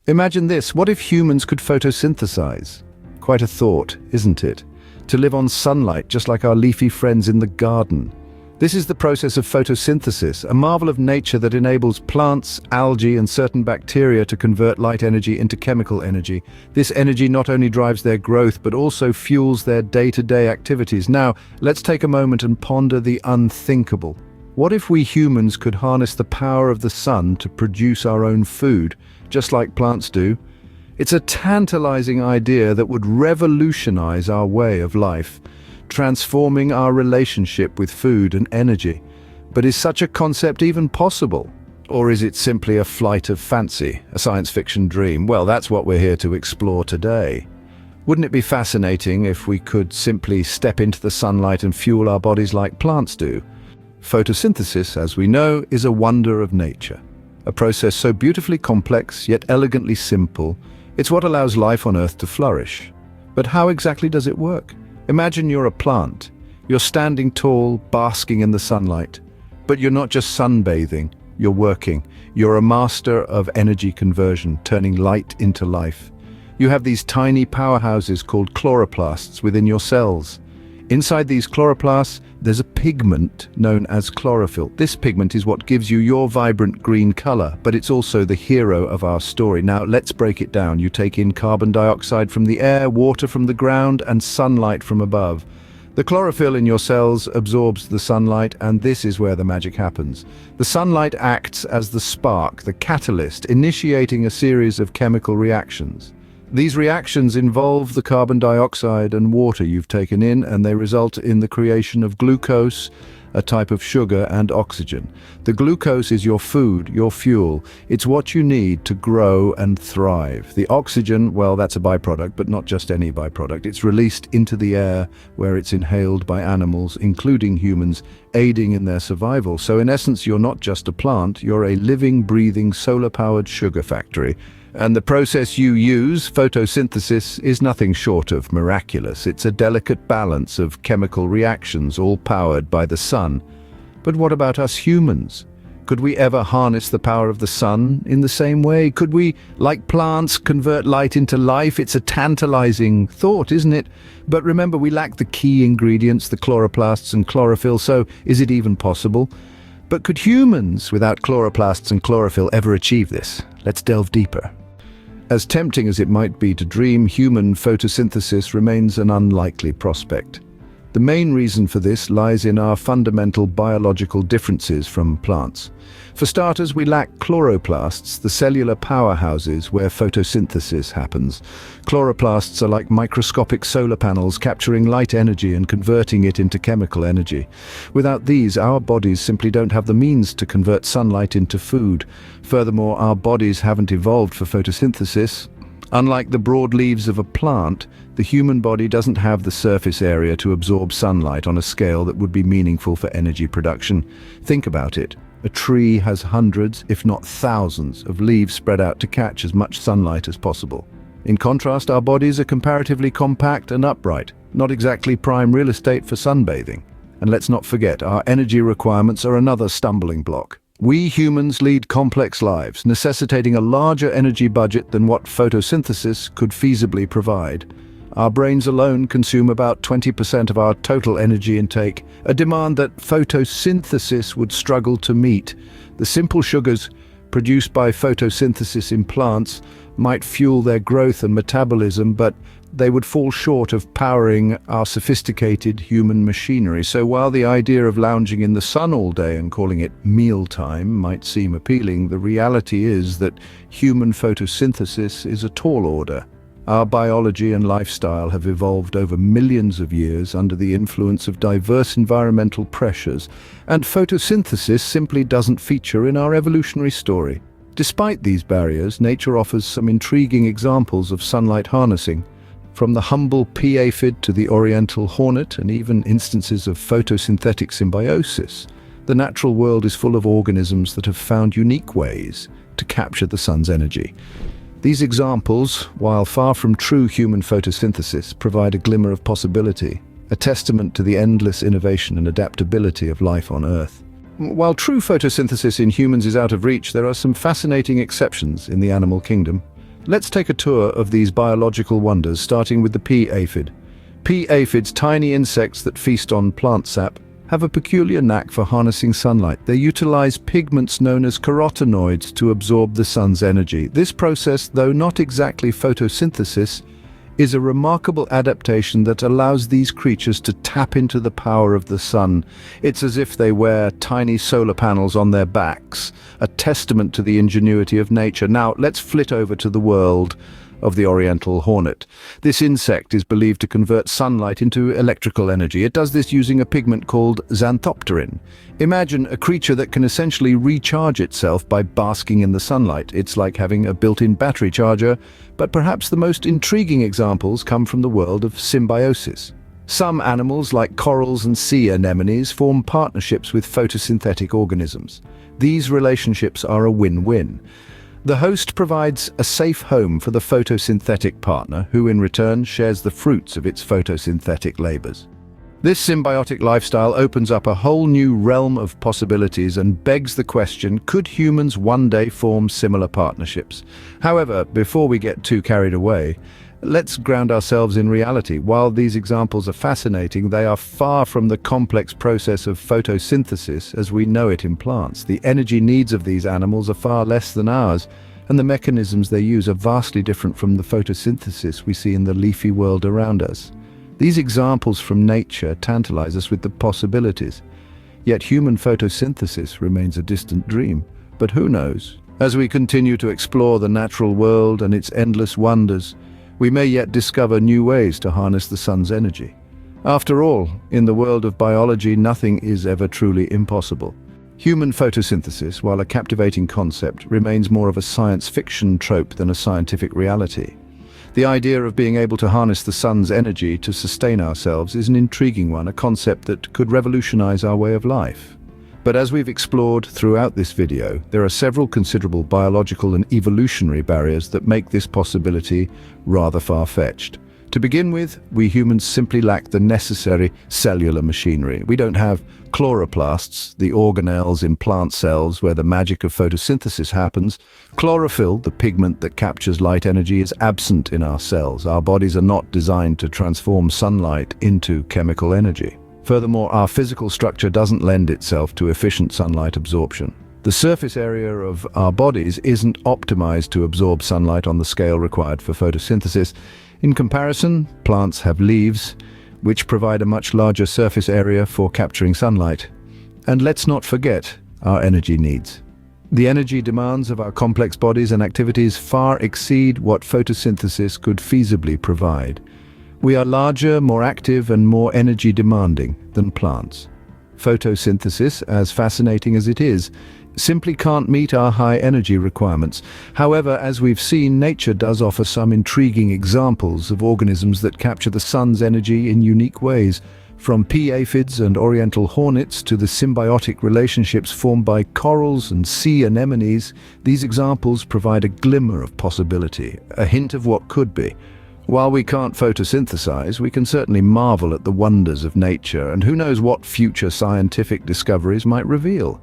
Imagine this, what if humans could photosynthesize? Quite a thought, isn't it? To live on sunlight just like our leafy friends in the garden. This is the process of photosynthesis, a marvel of nature that enables plants, algae, and certain bacteria to convert light energy into chemical energy. This energy not only drives their growth, but also fuels their day-to-day activities. Now, let's take a moment and ponder the unthinkable. What if we humans could harness the power of the sun to produce our own food, just like plants do? It's a tantalizing idea that would revolutionize our way of life, transforming our relationship with food and energy. But is such a concept even possible? Or is it simply a flight of fancy, a science fiction dream? Well, that's what we're here to explore today. Wouldn't it be fascinating if we could simply step into the sunlight and fuel our bodies like plants do? Photosynthesis, as we know, is a wonder of nature. A process so beautifully complex, yet elegantly simple. It's what allows life on Earth to flourish. But how exactly does it work? Imagine you're a plant. You're standing tall, basking in the sunlight. But you're not just sunbathing, you're working. You're a master of energy conversion, turning light into life. You have these tiny powerhouses called chloroplasts within your cells. Inside these chloroplasts, there's a pigment known as chlorophyll. This pigment is what gives you your vibrant green color, but it's also the hero of our story. Now, let's break it down. You take in carbon dioxide from the air, water from the ground, and sunlight from above. The chlorophyll in your cells absorbs the sunlight, and this is where the magic happens. The sunlight acts as the spark, the catalyst, initiating a series of chemical reactions. These reactions involve the carbon dioxide and water you've taken in, and they result in the creation of glucose, a type of sugar, and oxygen. The glucose is your food, your fuel. It's what you need to grow and thrive. The oxygen, well, that's a byproduct, but not just any byproduct. It's released into the air where it's inhaled by animals, including humans, aiding in their survival. So in essence, you're not just a plant, you're a living, breathing, solar-powered sugar factory. And the process you use, photosynthesis, is nothing short of miraculous. It's a delicate balance of chemical reactions, all powered by the sun. But what about us humans? Could we ever harness the power of the sun in the same way? Could we, like plants, convert light into life? It's a tantalizing thought, isn't it? But remember, we lack the key ingredients, the chloroplasts and chlorophyll, so is it even possible? But could humans, without chloroplasts and chlorophyll, ever achieve this? Let's delve deeper. As tempting as it might be to dream, human photosynthesis remains an unlikely prospect. The main reason for this lies in our fundamental biological differences from plants. For starters, we lack chloroplasts, the cellular powerhouses where photosynthesis happens. Chloroplasts are like microscopic solar panels capturing light energy and converting it into chemical energy. Without these, our bodies simply don't have the means to convert sunlight into food. Furthermore, our bodies haven't evolved for photosynthesis. Unlike the broad leaves of a plant, the human body doesn't have the surface area to absorb sunlight on a scale that would be meaningful for energy production. Think about it. A tree has hundreds, if not thousands, of leaves spread out to catch as much sunlight as possible. In contrast, our bodies are comparatively compact and upright, not exactly prime real estate for sunbathing. And let's not forget, our energy requirements are another stumbling block. We humans lead complex lives, necessitating a larger energy budget than what photosynthesis could feasibly provide. Our brains alone consume about 20% of our total energy intake, a demand that photosynthesis would struggle to meet. The simple sugars produced by photosynthesis in plants might fuel their growth and metabolism, but they would fall short of powering our sophisticated human machinery. So while the idea of lounging in the sun all day and calling it mealtime might seem appealing, the reality is that human photosynthesis is a tall order. Our biology and lifestyle have evolved over millions of years under the influence of diverse environmental pressures, and photosynthesis simply doesn't feature in our evolutionary story. Despite these barriers, nature offers some intriguing examples of sunlight harnessing. From the humble pea aphid to the oriental hornet, and even instances of photosynthetic symbiosis, the natural world is full of organisms that have found unique ways to capture the sun's energy. These examples, while far from true human photosynthesis, provide a glimmer of possibility, a testament to the endless innovation and adaptability of life on Earth. While true photosynthesis in humans is out of reach, there are some fascinating exceptions in the animal kingdom. Let's take a tour of these biological wonders, starting with the pea aphid. Pea aphids, tiny insects that feast on plant sap, have a peculiar knack for harnessing sunlight. They utilize pigments known as carotenoids to absorb the sun's energy. This process, though not exactly photosynthesis, is a remarkable adaptation that allows these creatures to tap into the power of the sun. It's as if they wear tiny solar panels on their backs, a testament to the ingenuity of nature. Now, let's flit over to the world of the oriental hornet. This insect is believed to convert sunlight into electrical energy. It does this using a pigment called xanthopterin. Imagine a creature that can essentially recharge itself by basking in the sunlight. It's like having a built-in battery charger, but perhaps the most intriguing examples come from the world of symbiosis. Some animals, like corals and sea anemones, form partnerships with photosynthetic organisms. These relationships are a win-win. The host provides a safe home for the photosynthetic partner, who in return shares the fruits of its photosynthetic labors. This symbiotic lifestyle opens up a whole new realm of possibilities and begs the question, could humans one day form similar partnerships? However, before we get too carried away, let's ground ourselves in reality. While these examples are fascinating, they are far from the complex process of photosynthesis as we know it in plants. The energy needs of these animals are far less than ours, and the mechanisms they use are vastly different from the photosynthesis we see in the leafy world around us. These examples from nature tantalize us with the possibilities. Yet human photosynthesis remains a distant dream. But who knows? As we continue to explore the natural world and its endless wonders, we may yet discover new ways to harness the sun's energy. After all, in the world of biology, nothing is ever truly impossible. Human photosynthesis, while a captivating concept, remains more of a science fiction trope than a scientific reality. The idea of being able to harness the sun's energy to sustain ourselves is an intriguing one, a concept that could revolutionize our way of life. But as we've explored throughout this video, there are several considerable biological and evolutionary barriers that make this possibility rather far-fetched. To begin with, we humans simply lack the necessary cellular machinery. We don't have chloroplasts, the organelles in plant cells where the magic of photosynthesis happens. Chlorophyll, the pigment that captures light energy, is absent in our cells. Our bodies are not designed to transform sunlight into chemical energy. Furthermore, our physical structure doesn't lend itself to efficient sunlight absorption. The surface area of our bodies isn't optimized to absorb sunlight on the scale required for photosynthesis. In comparison, plants have leaves, which provide a much larger surface area for capturing sunlight. And let's not forget our energy needs. The energy demands of our complex bodies and activities far exceed what photosynthesis could feasibly provide. We are larger, more active, and more energy demanding than plants. Photosynthesis, as fascinating as it is, simply can't meet our high energy requirements. However, as we've seen, nature does offer some intriguing examples of organisms that capture the sun's energy in unique ways. From pea aphids and oriental hornets to the symbiotic relationships formed by corals and sea anemones, these examples provide a glimmer of possibility, a hint of what could be. While we can't photosynthesize, we can certainly marvel at the wonders of nature, and who knows what future scientific discoveries might reveal.